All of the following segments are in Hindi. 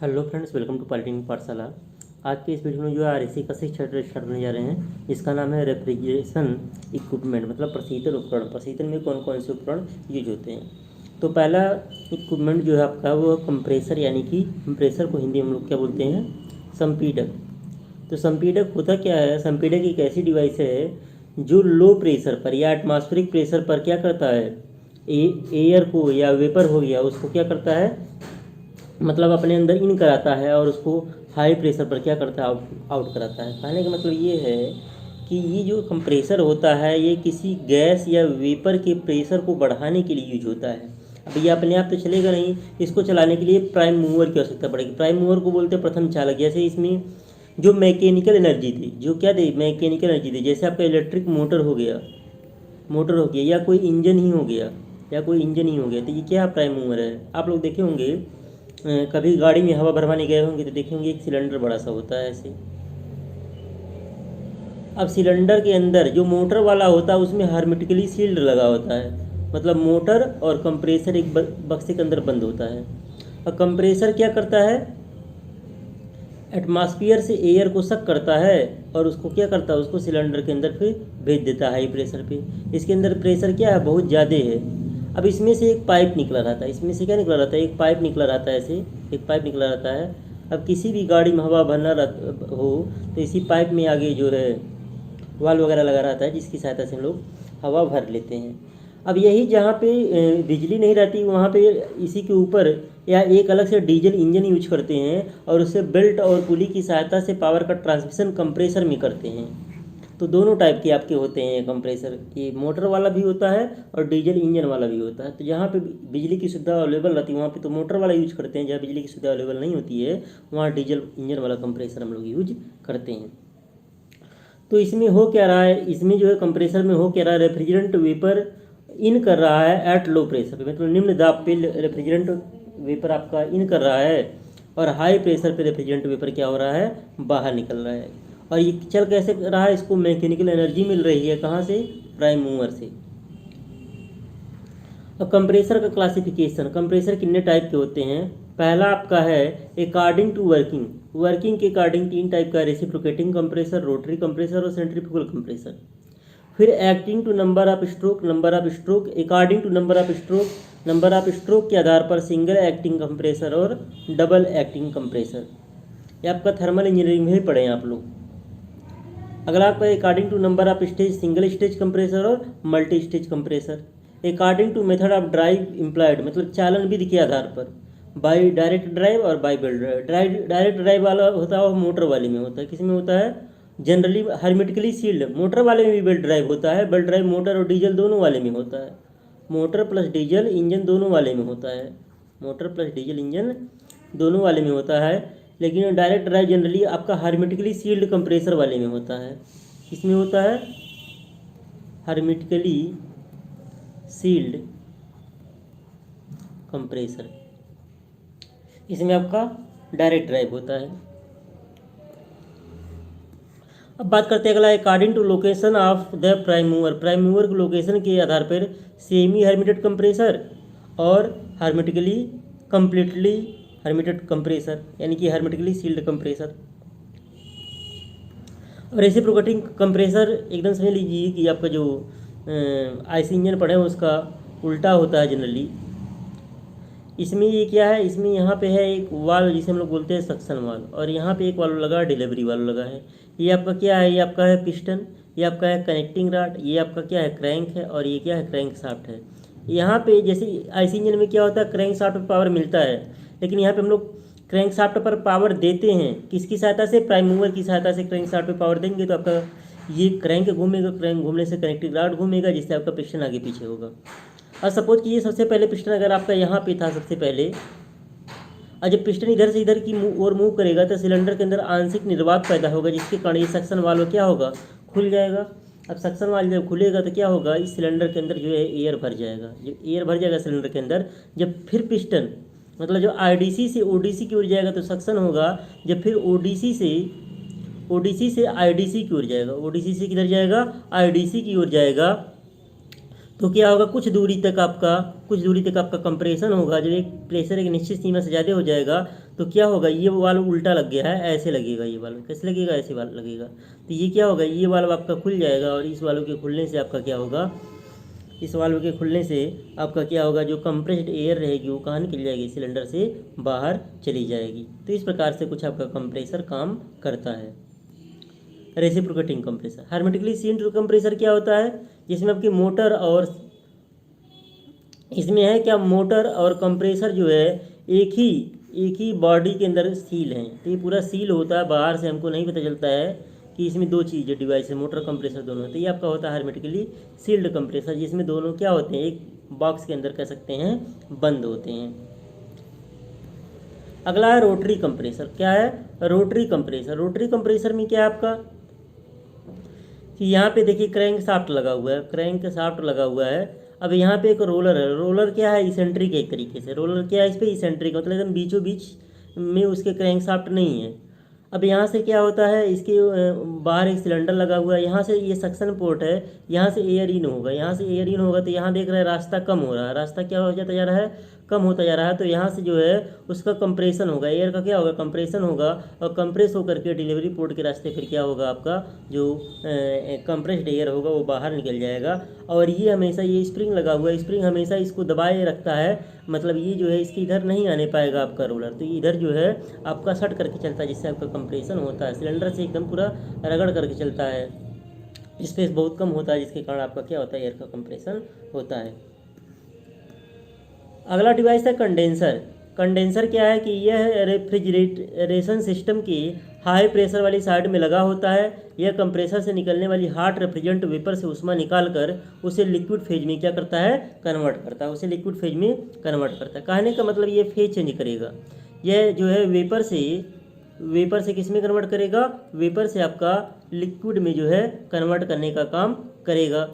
Hello friends, welcome to polytechnic Pathshala. आज के इस वीडियो में जो RAC का शिक्षण स्टार्ट करने जा रहे हैं, जिसका नाम है रेफ्रिजरेशन इक्विपमेंट, मतलब प्रशीतन उपकरण। प्रशीतन में कौन कौन से उपकरण यूज होते हैं। तो पहला इक्विपमेंट जो है आपका वो कंप्रेसर, यानी कि कंप्रेसर को हिंदी में हम लोग क्या बोलते हैं, संपीडक। तो संपीडक होता क्या है? संपीडक एक ऐसी डिवाइस है जो लो प्रेशर पर या एटमॉस्फेरिक प्रेशर पर क्या करता है, एयर को या वेपर हो गया उसको क्या करता है, मतलब अपने अंदर इन कराता है और उसको हाई प्रेशर पर क्या करता है, आउट कराता है। कहने का मतलब ये है कि ये जो कंप्रेसर होता है ये किसी गैस या वेपर के प्रेशर को बढ़ाने के लिए यूज होता है। अब ये अपने आप तो चलेगा नहीं, इसको चलाने के लिए प्राइम मूवर की आवश्यकता पड़ेगी। प्राइम मूवर को बोलते हैं प्रथम चालक। जैसे इसमें जो मैकेनिकल एनर्जी थी, जो क्या थी, मैकेनिकल एनर्जी थी, जैसे आपका इलेक्ट्रिक मोटर हो गया, या कोई इंजन ही हो गया, तो ये क्या प्राइम मूवर है। आप लोग देखे होंगे, कभी गाड़ी में हवा भरवाने गए होंगे तो देखे होंगे एक सिलेंडर बड़ा सा होता है ऐसे। अब सिलेंडर के अंदर जो मोटर वाला होता है उसमें हार्मेटिकली सील्ड लगा होता है, मतलब मोटर और कंप्रेसर एक बक्से के अंदर बंद होता है। और कंप्रेसर क्या करता है, एटमॉस्फेयर से एयर को सक करता है और उसको क्या करता है, उसको सिलेंडर के अंदर फिर भेज देता है हाई प्रेशर पे। इसके अंदर प्रेशर क्या है, बहुत ज़्यादा है। अब इसमें से एक पाइप निकला रहता है, इसमें से क्या निकला रहता है, एक पाइप निकला रहता है, ऐसे एक पाइप निकला रहता है। अब किसी भी गाड़ी में हवा भरना हो तो इसी पाइप में आगे जो है वाल्व वगैरह लगा रहता है, जिसकी सहायता से हम लोग हवा भर लेते हैं। अब यही जहाँ पे बिजली नहीं रहती वहाँ पे इसी के ऊपर या एक अलग से डीजल इंजन यूज करते हैं और उससे बेल्ट और पुली की सहायता से पावर का ट्रांसमिशन कंप्रेसर में करते हैं। तो दोनों टाइप के आपके होते हैं कंप्रेसर, ये मोटर वाला भी होता है और डीजल इंजन वाला भी होता है। तो जहाँ पे बिजली की सुविधा अवेलेबल रहती है वहाँ पे तो मोटर वाला यूज करते हैं, जहाँ बिजली की सुविधा अवेलेबल नहीं होती है वहाँ डीजल इंजन वाला कंप्रेसर हम लोग यूज करते हैं। तो इसमें हो क्या रहा है, इसमें जो है कंप्रेसर में हो क्या रहा है, रेफ्रिजरेंट वेपर इन कर रहा है एट लो प्रेशर पे, मतलब निम्न दाब पे रेफ्रिजरेंट वेपर आपका इन कर रहा है और हाई प्रेशर पे रेफ्रिजरेंट वेपर क्या हो रहा है, बाहर निकल रहा है। और ये चल कैसे रहा है, इसको मैकेनिकल एनर्जी मिल रही है, कहाँ से, प्राइम मूवर से। अब कंप्रेसर का क्लासिफिकेशन, कंप्रेसर कितने टाइप के होते हैं। पहला आपका है अकॉर्डिंग टू वर्किंग, वर्किंग के अकॉर्डिंग तीन टाइप का, रेसिप्रोकेटिंग कंप्रेसर, रोटरी कंप्रेसर और सेंट्रीफ्यूगल कंप्रेसर। फिर acting to number of stroke, according to number of stroke के आधार पर सिंगल एक्टिंग कंप्रेसर और डबल एक्टिंग कंप्रेसर। ये आपका थर्मल इंजीनियरिंग में ही पढ़े हैं आप लोग। अगला आपका according to number of stage, single stage compressor और multi stage compressor. According to method of drive employed, मतलब चालन विधि के आधार पर, बाई डायरेक्ट ड्राइव और by belt drive. Direct drive वाला होता है वो मोटर वाले में होता है, किस में होता है, जनरली हार्मेटिकली सील्ड। मोटर वाले में भी बेल्ट ड्राइव होता है, बेल्ट ड्राइव मोटर और डीजल दोनों वाले में होता है, मोटर प्लस डीजल इंजन दोनों वाले में होता है, मोटर प्लस डीजल इंजन दोनों वाले में होता है। लेकिन डायरेक्ट ड्राइव जनरली आपका हार्मेटिकली सील्ड कंप्रेसर वाले में होता है, किसमें होता है, हार्मेटिकली सील्ड कंप्रेसर, इसमें आपका डायरेक्ट ड्राइव होता है। अब बात करते हैं अगला, according to location of the prime mover, prime mover के लोकेशन के आधार पर सेमी हार्मेटेड कंप्रेसर और हार्मेटिकली कंप्लीटली हार्मेटेड कंप्रेसर, यानी कि हार्मेटिकली सील्ड कंप्रेसर। और रेसिप्रोकेटिंग कंप्रेसर एकदम समझ लीजिए कि आपका जो आईसी इंजन पढ़े उसका उल्टा होता है जनरली। इसमें ये क्या है, इसमें यहाँ पे है एक वाल्व जिसे हम लोग बोलते हैं सक्शन वाल्व, और यहाँ पे एक वाल्व लगा है, डिलीवरी वाल्व लगा है। ये आपका क्या है, ये आपका है पिस्टन, ये आपका है कनेक्टिंग रॉड, ये आपका क्या है, क्रैंक है, और ये क्या है, क्रैंक शाफ्ट है। यहाँ पे जैसे आईसी इंजन में क्या होता है, क्रैंक शाफ्ट पर पावर मिलता है, लेकिन यहाँ पे हम लोग क्रैंक शाफ्ट पर पावर देते हैं किसकी सहायता से, प्राइम मूवर की सहायता से क्रैंक शाफ्ट पर पावर देंगे तो आपका ये क्रैंक घूमेगा, क्रैंक घूमने से कनेक्टिंग रॉड घूमेगा, जिससे आपका पिस्टन आगे पीछे होगा। और सपोज कीजिए सबसे पहले पिस्टन अगर आपका यहाँ पे था सबसे पहले, और जब पिस्टन इधर से इधर की और मूव करेगा तो सिलेंडर के अंदर आंशिक निर्वात पैदा होगा, जिसके कारण ये सक्शन वाल्व क्या होगा, खुल जाएगा। अब सक्शन वाल्व जब खुलेगा तो क्या होगा, इस सिलेंडर के अंदर जो है एयर भर जाएगा, जब एयर भर जाएगा सिलेंडर के अंदर, जब फिर पिस्टन मतलब जो आईडीसी से ओडीसी की ओर जाएगा तो सक्शन होगा, जब फिर ओडीसी से आईडीसी की ओर जाएगा, ओडीसी से किधर जाएगा, आईडीसी की ओर जाएगा, तो क्या होगा, कुछ दूरी तक आपका कंप्रेशन होगा। जब एक प्रेशर एक निश्चित सीमा से ज़्यादा हो जाएगा तो तो क्या होगा, ये वाल्व उल्टा लग गया है, ऐसे लगेगा ये वाल्व, कैसे लगेगा, ऐसे वाल्व लगेगा। तो ये क्या होगा, ये वाल्व आपका खुल जाएगा और इस वाल्व के खुलने से आपका क्या होगा, इस वाल्व के खुलने से आपका क्या होगा, जो कंप्रेस्ड एयर रहेगी वो कहाँ निकल जाएगी, सिलेंडर से बाहर चली जाएगी। तो इस प्रकार से कुछ आपका कंप्रेसर काम करता है। Reciprocating compressor. Hermetically sealed compressor क्या होता है, जिसमें आपकी मोटर और इसमें है क्या, मोटर और कंप्रेसर जो है एक ही बॉडी के अंदर सील हैं। तो ये पूरा सील होता है, बाहर से हमको नहीं पता चलता है कि इसमें दो चीज़ें डिवाइस है, मोटर कंप्रेसर दोनों। तो ये आपका होता है हार्मेटिकली सील्ड कंप्रेसर, जिसमें दोनों क्या होते हैं, एक बॉक्स के अंदर कह सकते हैं बंद होते हैं। अगला है रोटरी कंप्रेसर। क्या है, रोटरी कंप्रेसर। रोटरी कंप्रेसर में क्या है आपका कि यहाँ पे देखिए क्रैंक शाफ्ट लगा हुआ है, क्रैंक शाफ्ट लगा हुआ है। अब यहाँ पे एक रोलर है, रोलर क्या है, इसेंट्रिक है एक तरीके से। रोलर क्या है, इस पर इसेंट्रिक मतलब एकदम बीचों बीच में उसके क्रैंक शाफ्ट नहीं है। अब यहाँ से क्या होता है, इसके बाहर एक सिलेंडर लगा हुआ है, यहाँ से ये सक्शन पोर्ट है, यहाँ से एयर इन होगा, यहाँ से एयर इन होगा। तो यहाँ देख रहे हैं रास्ता कम हो रहा है, रास्ता क्या हो जाता जा रहा है, कम होता जा रहा है। तो यहाँ से जो है उसका कंप्रेशन होगा, एयर का क्या होगा, कंप्रेशन होगा, और कंप्रेस होकर के डिलीवरी पोर्ट के रास्ते फिर क्या होगा, आपका जो कंप्रेस्ड एयर होगा वो बाहर निकल जाएगा। और ये हमेशा ये स्प्रिंग लगा हुआ है, स्प्रिंग हमेशा इसको दबाए रखता है, मतलब ये जो है इसके इधर नहीं आने पाएगा आपका रोलर। तो इधर जो है आपका सट करके चलता है, जिससे आपका कंप्रेशन होता है, सिलेंडर से एकदम पूरा रगड़ करके चलता है, स्पेस बहुत कम होता है, जिसके कारण आपका क्या होता है, एयर का कंप्रेशन होता है। अगला डिवाइस है कंडेंसर। कंडेंसर क्या है कि यह रेफ्रिजरेशन सिस्टम की हाई प्रेशर वाली साइड में लगा होता है। यह कंप्रेसर से निकलने वाली हॉट रेफ्रिजरेंट वेपर से उष्मा निकालकर उसे लिक्विड फेज में क्या करता है, कन्वर्ट करता है, उसे लिक्विड फेज में कन्वर्ट करता है। कहने का मतलब ये फेज चेंज करेगा, यह जो है वेपर से किस में कन्वर्ट करेगा, वेपर से आपका लिक्विड में जो है कन्वर्ट करने का काम करेगा।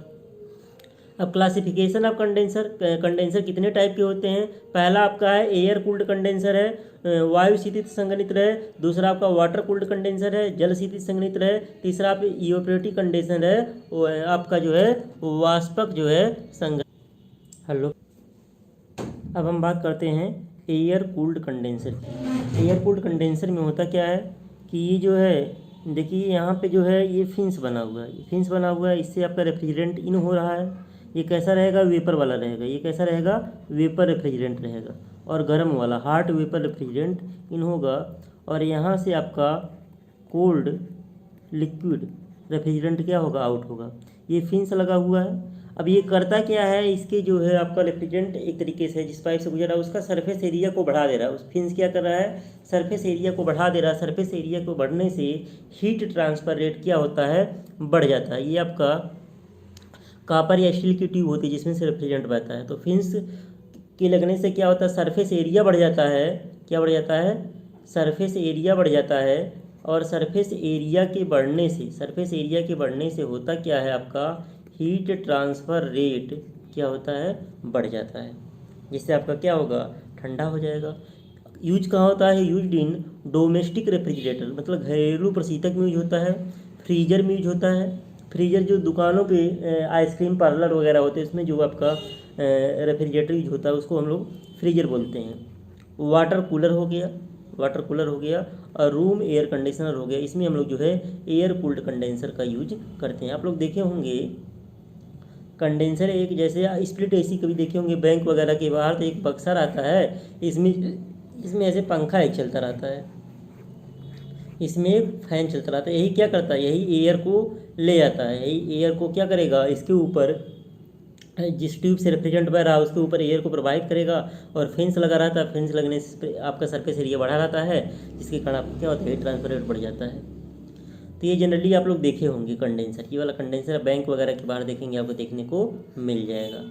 अब क्लासिफिकेशन ऑफ कंडेंसर। कंडेंसर कितने टाइप के होते हैं, पहला आपका है एयर कूल्ड कंडेंसर है, वायु शीतित संघनित्र है। दूसरा आपका वाटर कूल्ड कंडेंसर है, जल शीतित संघनित्र है। तीसरा आप इवापोरेटिव कंडेंसर है, वो आपका जो है वाष्पक जो है संघ। हेलो, अब हम बात करते हैं एयर कूल्ड कंडेंसर की। एयर कूल्ड कंडेंसर में होता क्या है कि ये जो है देखिए यहाँ पे जो है ये फिन्स बना हुआ है, ये फिन्स बना हुआ है, इससे आपका रेफ्रिजरेंट इन हो रहा है। ये कैसा रहेगा, वेपर वाला रहेगा, ये कैसा रहेगा, वेपर रेफ्रिजरेंट रहेगा। और गर्म वाला हार्ट वेपर रेफ्रिजरेंट इन होगा, और यहाँ से आपका कोल्ड लिक्विड रेफ्रिजरेंट क्या होगा, आउट होगा। ये फिन्स लगा हुआ है। अब ये करता क्या है, इसके जो है आपका रेफ्रिजरेंट एक तरीके से जिस पाइप से गुजर रहा है उसका सरफेस एरिया को बढ़ा दे रहा है। उस फिन्स क्या कर रहा है, सरफेस एरिया को बढ़ा दे रहा है। सरफेस एरिया को बढ़ने से हीट ट्रांसफर रेट क्या होता है, बढ़ जाता है। ये आपका कॉपर या स्टील की ट्यूब होती है जिसमें से रेफ्रिजरेंट बहता है। तो फिन्स के लगने से क्या होता है, सरफेस एरिया बढ़ जाता है। क्या बढ़ जाता है, सरफेस एरिया बढ़ जाता है। और सरफेस एरिया के बढ़ने से होता क्या है, आपका हीट ट्रांसफ़र रेट क्या होता है, बढ़ जाता है, जिससे आपका क्या होगा, ठंडा हो जाएगा। यूज कहाँ होता है, यूज इन डोमेस्टिक रेफ्रिजरेटर, मतलब घरेलू प्रशीतक में यूज होता है। फ्रीजर में यूज होता है। फ्रीजर जो दुकानों पे आइसक्रीम पार्लर वगैरह होते हैं उसमें जो आपका रेफ्रिजरेटर यूज होता है उसको हम लोग फ्रीजर बोलते हैं। वाटर कूलर हो गया और रूम एयर कंडीशनर हो गया। इसमें हम लोग जो है एयर कूल्ड कंडेंसर का यूज करते हैं। आप लोग देखे होंगे कंडेंसर एक जैसे स्प्लिट एसी कभी देखे होंगे बैंक वगैरह के बाहर, तो एक बक्सा आता है, इसमें ऐसे पंखा एक चलता रहता है, इसमें एक फैन चलता रहता है। यही क्या करता है, यही एयर को ले आता है। यही एयर को क्या करेगा, इसके ऊपर जिस ट्यूब से रेफ्रिजरेंट बह रहा है उसके ऊपर एयर को प्रोवाइड करेगा। और फेंस लगा रहता है, फेंस लगने से आपका सरफेस एरिया बढ़ा रहता है, जिसके कारण आपको क्या होता है, ट्रांसफर रेट बढ़ जाता है। तो ये जनरली आप लोग देखे होंगे कंडेंसर। ये वाला कंडेंसर बैंक वगैरह के बाहर देखेंगे आपको देखने को मिल जाएगा।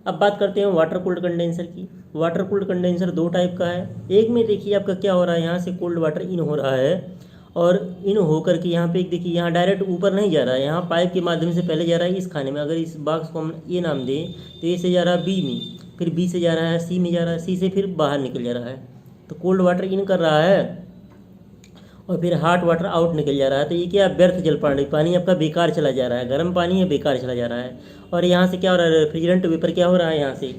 अब बात करते हैं वाटर कूल्ड कंडेंसर की। वाटर कूल्ड कंडेंसर दो टाइप का है। एक में देखिए आपका क्या हो रहा है, यहाँ से कोल्ड वाटर इन हो रहा है और इन होकर के यहाँ पे देखिए यहाँ डायरेक्ट ऊपर नहीं जा रहा है, यहाँ पाइप के माध्यम से पहले जा रहा है इस खाने में। अगर इस बॉक्स को हम ए नाम दें तो ए से जा रहा है बी में, फिर बी से जा रहा है सी में जा रहा है, सी से फिर बाहर निकल जा रहा है। तो कोल्ड वाटर इन कर रहा है और फिर हॉट वाटर आउट निकल जा रहा है। तो ये क्या, व्यर्थ जल पानी आपका बेकार चला जा रहा है, गर्म पानी है बेकार चला जा रहा है। और यहाँ से क्या हो रहा है, रेफ्रिजरेंट वेपर क्या हो रहा है, यहाँ से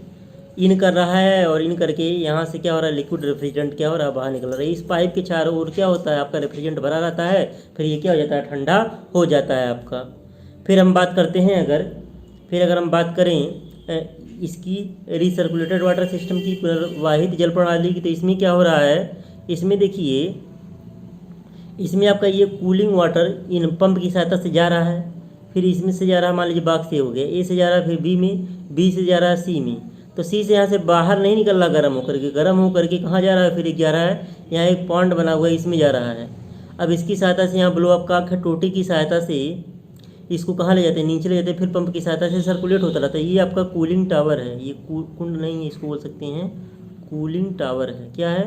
इन कर रहा है और इन करके यहाँ से क्या हो रहा है, लिक्विड रेफ्रिजरेंट क्या हो रहा है, बाहर निकल रहा है। इस पाइप के चारों ओर क्या होता है, आपका रेफ्रिजरेंट भरा रहता है, फिर ये क्या हो जाता है, ठंडा हो जाता है आपका। फिर हम बात करते हैं अगर हम बात करें इसकी रिसर्कुलेटेड वाटर सिस्टम की, प्रवाहित जल प्रणाली की, तो इसमें क्या हो रहा है, इसमें देखिए, इसमें आपका ये कूलिंग वाटर इन पंप की सहायता से जा रहा है, फिर इसमें से जा रहा है, मान लीजिए बॉक्स से हो गया, ए से जा रहा है, फिर बी में, बी से जा रहा है सी में, तो सी से यहाँ से बाहर नहीं निकल रहा गर्म होकर के कहाँ जा रहा है, फिर एक जा रहा है, यहाँ एक पॉन्ड बना हुआ है, इसमें जा रहा है। अब इसकी सहायता से यहाँ ब्लो अप का टोटी की सहायता से इसको कहाँ ले जाते हैं, नीचे ले जाते हैं, फिर पंप की सहायता से सर्कुलेट होता रहता है। ये आपका कूलिंग टावर है, ये कुंड नहीं है, इसको बोल सकते हैं कूलिंग टावर है। क्या है,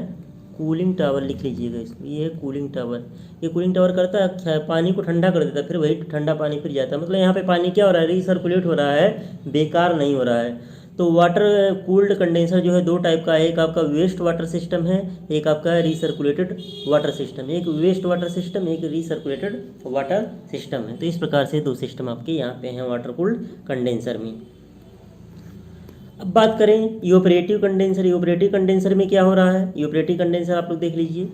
कूलिंग टावर लिख लीजिएगा इसको, ये है कूलिंग टावर। ये कूलिंग टावर करता है पानी को ठंडा कर देता है, फिर वही ठंडा पानी फिर जाता है, मतलब यहाँ पे पानी क्या हो रहा है, रिसर्कुलेट हो रहा है, बेकार नहीं हो रहा है। तो वाटर कूल्ड कंडेंसर जो है दो टाइप का है, एक आपका वेस्ट वाटर सिस्टम है, एक आपका रिसर्कुलेटेड वाटर सिस्टम, एक वेस्ट वाटर सिस्टम, एक रिसर्कुलेटेड वाटर सिस्टम है। तो इस प्रकार से दो सिस्टम आपके यहाँ पे हैं वाटर कूल्ड कंडेंसर में। अब बात करें इवेपोरेटिव कंडेंसर। इवेपोरेटिव कंडेंसर में क्या हो रहा है, इवेपोरेटिव कंडेंसर आप लोग देख लीजिए,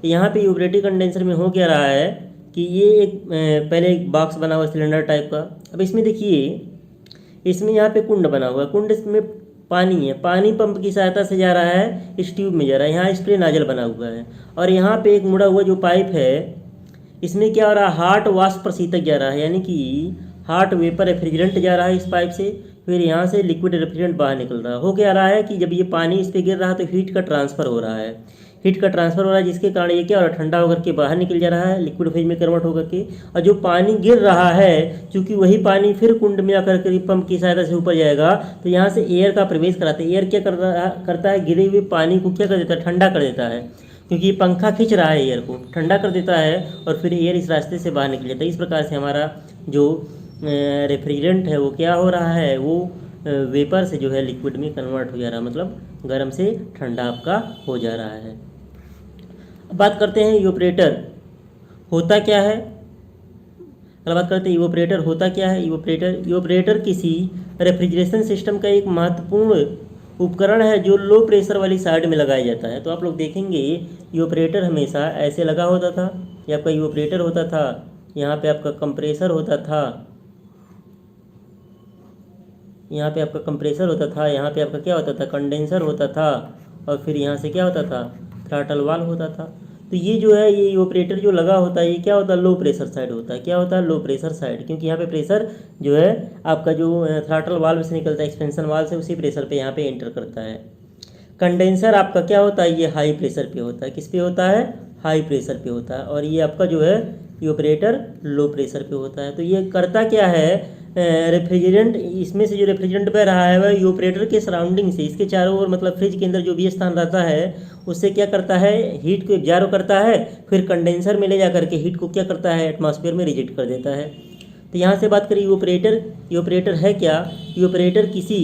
यहाँ पे इवेपोरेटिव कंडेंसर में हो क्या रहा है कि ये एक पहले एक बॉक्स बना हुआ सिलेंडर टाइप का। अब इसमें देखिए, इसमें यहाँ पे कुंड बना हुआ है, कुंड में पानी है, पानी पंप की सहायता से जा रहा है, इस ट्यूब में जा रहा है, यहाँ स्प्रे नाजल बना हुआ है, और यहाँ पे एक मुड़ा हुआ जो पाइप है, इसमें क्या हो रहा है, हॉट वाष्प प्रशीतक जा रहा है, यानी कि हॉट वेपर रेफ्रिजरेंट जा रहा है इस पाइप से, फिर यहाँ से लिक्विड रेफ्रिजरेंट बाहर निकल रहा है। हो क्या रहा है कि जब ये पानी इस पर गिर रहा है तो हीट का ट्रांसफ़र हो रहा है, हीट का ट्रांसफ़र हो रहा है, जिसके कारण ये क्या हो रहा है, ठंडा होकर के बाहर निकल जा रहा है, लिक्विड फेज में कन्वर्ट होकर के। और जो पानी गिर रहा है, चूँकि वही पानी फिर कुंड में आकर के पंप की सहायता से ऊपर जाएगा, तो यहाँ से एयर का प्रवेश कराता है। एयर क्या करता है, गिरे हुए पानी को क्या कर देता है, ठंडा कर देता है, क्योंकि पंखा खींच रहा है, एयर को ठंडा कर देता है, और फिर एयर इस रास्ते से बाहर निकल जाता है। इस प्रकार से हमारा जो रेफ्रिजरेंट है वो क्या हो रहा है, वो वेपर से जो है लिक्विड में कन्वर्ट हो जा रहा है, मतलब गर्म से ठंडा आपका हो जा रहा है। अब बात करते हैं इवेपोरेटर होता क्या है। बात करते हैं इवेपोरेटर होता क्या है। इवेपोरेटर किसी रेफ्रिजरेशन सिस्टम का एक महत्वपूर्ण उपकरण है जो लो प्रेशर वाली साइड में लगाया जाता है। तो आप लोग देखेंगे इवेपोरेटर हमेशा ऐसे लगा होता था, ये आपका इवेपोरेटर होता था, यहाँ पे आपका कंप्रेसर होता था, यहाँ पे आपका कंप्रेसर होता था, यहाँ पे आपका क्या होता था, कंडेंसर होता था, और फिर यहाँ से क्या होता था, थ्रॉटल वाल्व होता था। तो ये जो है, ये इवेपोरेटर जो लगा होता है, ये क्या होता है, लो प्रेशर साइड होता है। क्या होता है, लो प्रेशर साइड, क्योंकि यहाँ पे प्रेशर जो है आपका जो थ्रॉटल वाल्व से निकलता है, एक्सपेंशन वाल्व से, उसी प्रेशर पे यहाँ पे एंटर करता है। कंडेंसर आपका क्या होता है, ये हाई प्रेशर पे होता है। किस पे होता है, हाई प्रेशर पे होता है। और ये आपका जो है इवेपोरेटर लो प्रेशर पे होता है। तो ये करता क्या है, रेफ्रिजरेंट, इसमें से जो रेफ्रिजरेंट बह रहा है वह इवेपोरेटर के सराउंडिंग से, इसके चारों ओर, मतलब फ्रिज के अंदर जो भी स्थान रहता है उससे क्या करता है, हीट को एब्जॉर्ब करता है, फिर कंडेंसर में ले जा करके हीट को क्या करता है, एटमॉस्फेयर में रिजेक्ट कर देता है। तो यहाँ से बात करें इवेपोरेटर है क्या। इवेपोरेटर किसी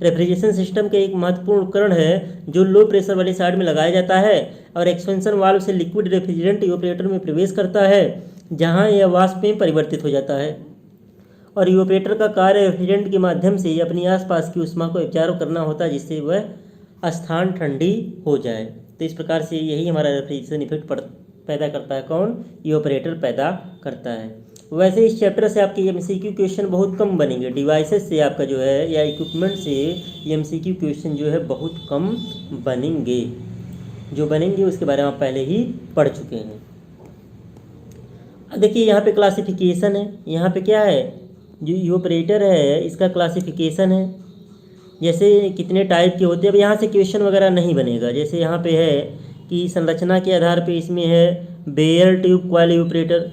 रेफ्रिजरेशन सिस्टम का एक महत्वपूर्ण उपकरण है जो लो प्रेशर वाली साइड में लगाया जाता है, और एक्सपेंशन वाल्व से लिक्विड रेफ्रिजरेंट इवेपोरेटर में प्रवेश करता है, जहाँ यह वाष्प में परिवर्तित हो जाता है। और इवेपोरेटर का कार्य रेफ्रिजरेंट के माध्यम से अपनी आसपास की ऊष्मा को एब्जॉर्ब करना होता है, जिससे वह स्थान ठंडी हो जाए। तो इस प्रकार से यही हमारा रेफ्रिजरेशन इफेक्ट पैदा करता है, कौन, इवेपोरेटर पैदा करता है। वैसे इस चैप्टर से आपके एमसीक्यू क्वेश्चन बहुत कम बनेंगे, डिवाइसेस से आपका जो है या इक्विपमेंट से एमसीक्यू क्वेश्चन जो है बहुत कम बनेंगे। जो बनेंगे उसके बारे में आप पहले ही पढ़ चुके हैं। देखिए यहाँ पे क्लासिफिकेशन है, यहाँ पे क्या है, जो इवेपोरेटर है इसका क्लासिफिकेशन है, जैसे कितने टाइप के होते हैं। अब यहाँ से क्वेश्चन वगैरह नहीं बनेगा, जैसे यहाँ पे है कि संरचना के आधार पे इसमें है बेयर ट्यूब कॉइल इवेपोरेटर,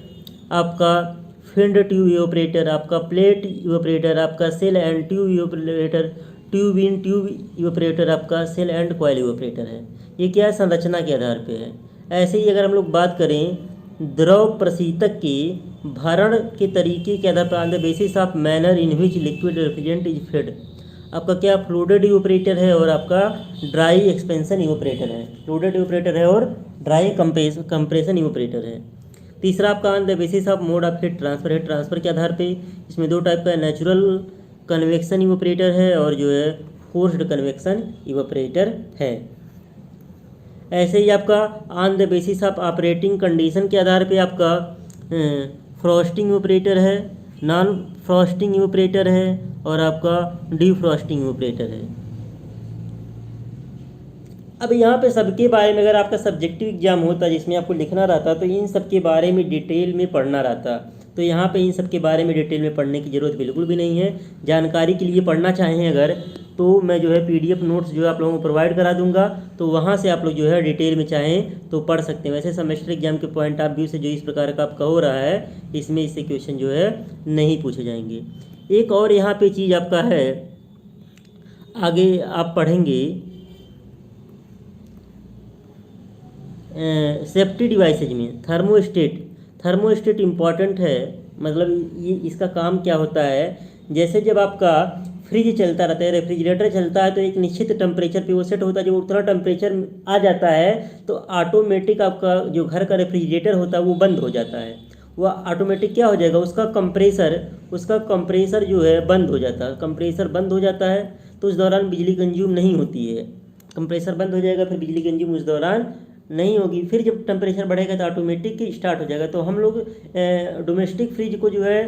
आपका फिन्ड ट्यूब इवेपोरेटर, आपका प्लेट इवेपोरेटर, आपका shell and tube evaporator, tube in tube evaporator, आपका सेल एंड कॉइल इवेपोरेटर है। ये क्या है, संरचना के आधार पे है। ऐसे ही अगर हम लोग बात करें द्रव प्रशीतक के भरण के तरीके के आधार पर, on the basis of manner in which liquid refrigerant is fed, आपका क्या फ्लूइड इवेपोरेटर है और आपका ड्राई एक्सपेंशन इवेपोरेटर है। फ्लूइड इवेपोरेटर है और ड्राई कंप्रेशन इवेपोरेटर है। तीसरा आपका on the basis of mode of heat transfer, transfer के आधार पे इसमें दो टाइप का नेचुरल कन्वेक्शन इवेपोरेटर है और जो है फोर्स्ड कन्वेक्शन इवेपोरेटर है। ऐसे ही आपका on the basis of operating condition के आधार पे आपका फ्रॉस्टिंग इवेपोरेटर है, नॉन फ्रॉस्टिंग इवेपोरेटर है और आपका डीफ्रॉस्टिंग इवेपोरेटर है। अब यहाँ पे सबके बारे में अगर आपका सब्जेक्टिव एग्जाम होता जिसमें आपको लिखना रहता तो इन सब के बारे में डिटेल में पढ़ना रहता, तो यहाँ पे इन सब के बारे में डिटेल में पढ़ने की ज़रूरत बिल्कुल भी नहीं है। जानकारी के लिए पढ़ना चाहें अगर तो मैं जो है PDF नोट्स जो है आप लोगों को प्रोवाइड करा दूंगा, तो वहाँ से आप लोग जो है डिटेल में चाहें तो पढ़ सकते हैं। वैसे सेमेस्टर एग्जाम के पॉइंट ऑफ व्यू से जो इस प्रकार का आपका हो रहा है, इसमें इससे क्वेश्चन जो है नहीं पूछे जाएंगे। एक और यहाँ पे चीज़ आपका है, आगे आप पढ़ेंगे सेफ्टी डिवाइसेज में थर्मोस्टेट इम्पॉर्टेंट है। मतलब ये इसका काम क्या होता है, जैसे जब आपका फ्रिज चलता रहता है, रेफ्रिजरेटर चलता है, तो एक निश्चित टेम्परेचर पे वो सेट होता है। जब उतना टेम्परेचर आ जाता है तो ऑटोमेटिक आपका जो घर का रेफ्रिजरेटर होता है वो बंद हो जाता है। वह ऑटोमेटिक क्या हो जाएगा, उसका कंप्रेसर जो है बंद हो जाता है। कंप्रेसर बंद हो जाता है तो उस दौरान बिजली कंज्यूम नहीं होती है। कंप्रेसर बंद हो जाएगा, फिर बिजली कंज्यूम उस दौरान नहीं होगी। फिर जब टेम्परेचर बढ़ेगा तो ऑटोमेटिक स्टार्ट हो जाएगा। तो हम लोग डोमेस्टिक फ्रिज को जो है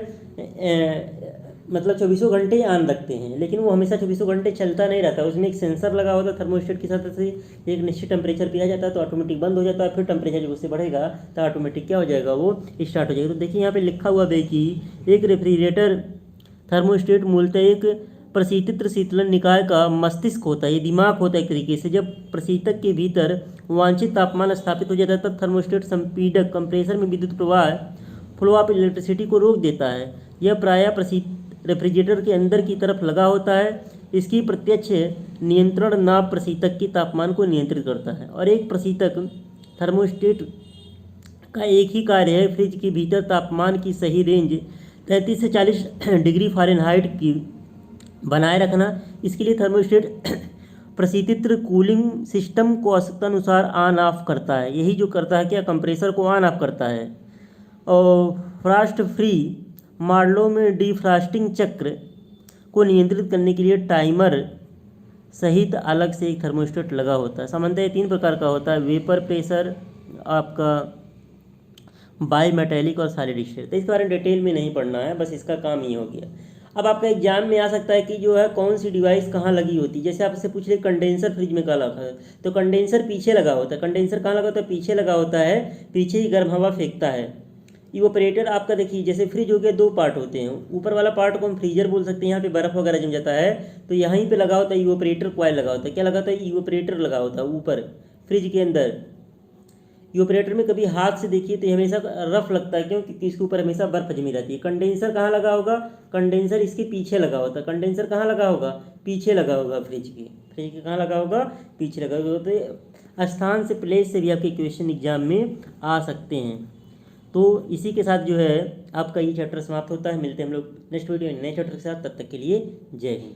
मतलब 24 घंटे ऑन रखते हैं, लेकिन वो हमेशा 24 घंटे चलता नहीं रहता। उसमें एक सेंसर लगा होता है थर्मोस्टेट की सहायता से, एक निश्चित टेम्परेचर पे आ जाता है तो ऑटोमेटिक बंद हो जाता है। फिर टेम्परेचर जब उससे बढ़ेगा तो ऑटोमेटिक क्या हो जाएगा, वो स्टार्ट हो जाएगा। तो देखिए यहाँ पे लिखा हुआ है कि एक रेफ्रिजरेटर थर्मोस्टेट मूलतः एक प्रशीतित शीतलन निकाय का मस्तिष्क होता है, ये दिमाग होता है एक तरीके से। जब प्रशीतक के भीतर वांछित तापमान स्थापित हो जाता है तब थर्मोस्टेट संपीडक कंप्रेसर में विद्युत प्रवाह फ्लो ऑफ इलेक्ट्रिसिटी को रोक देता है। यह प्रायः रेफ्रिजरेटर के अंदर की तरफ लगा होता है। इसकी प्रत्यक्ष नियंत्रण नाभ प्रशीतक के तापमान को नियंत्रित करता है। और एक प्रशीतक थर्मोस्टेट का एक ही कार्य है फ्रिज के भीतर तापमान की सही रेंज 33 से 40 डिग्री फ़ारेनहाइट की बनाए रखना। इसके लिए थर्मोस्टेट प्रशीतित कूलिंग सिस्टम को आवश्यकतानुसार ऑन ऑफ करता है। यही जो करता है क्या, कंप्रेसर को ऑन ऑफ करता है। और फ्रॉस्ट फ्री मॉडलों में डिफ्रॉस्टिंग चक्र को नियंत्रित करने के लिए टाइमर सहित अलग से एक थर्मोस्टेट लगा होता है। सामान्यतः ये 3 प्रकार का होता है, वेपर प्रेशर, आपका बाई मेटेलिक और सॉलिड स्टेट। तो इसके बारे में डिटेल में नहीं पढ़ना है, बस इसका काम ही हो गया। अब आपका एग्जाम में आ सकता है कि जो है कौन सी डिवाइस कहाँ लगी होती है। जैसे आपसे पूछ ले कंडेंसर फ्रिज में कहाँ लगा है, तो कंडेंसर पीछे लगा होता है। कंडेंसर कहाँ लगा होता है, पीछे लगा होता है, पीछे ही गर्म हवा फेंकता है। इवेपोरेटर आपका देखिए, जैसे फ्रिज हो गया 2 पार्ट होते हैं। ऊपर वाला पार्ट को हम फ्रीजर बोल सकते हैं, यहाँ पे बर्फ़ वगैरह जम जाता है तो यहीं पे लगा होता है इवेपोरेटर कॉइल लगा होता है। क्या लगा होता है, इवेपोरेटर लगा होता है ऊपर फ्रिज के अंदर। इवेपोरेटर में कभी हाथ से देखिए तो हमेशा रफ लगता है, क्यों, क्योंकि इसके ऊपर हमेशा बर्फ जमी रहती है। कंडेंसर कहाँ लगा होगा, कंडेंसर इसके पीछे लगा होता है। कंडेंसर कहाँ लगा होगा, पीछे लगा होगा फ्रिज के कहाँ लगा होगा, पीछे लगा होगा। तो स्थान से, प्लेस से भी आपके क्वेश्चन एग्जाम में आ सकते हैं। तो इसी के साथ जो है आपका ये चैप्टर समाप्त होता है। मिलते हैं हम लोग नेक्स्ट वीडियो नए चैप्टर के साथ, तब तक के लिए जय हिंद।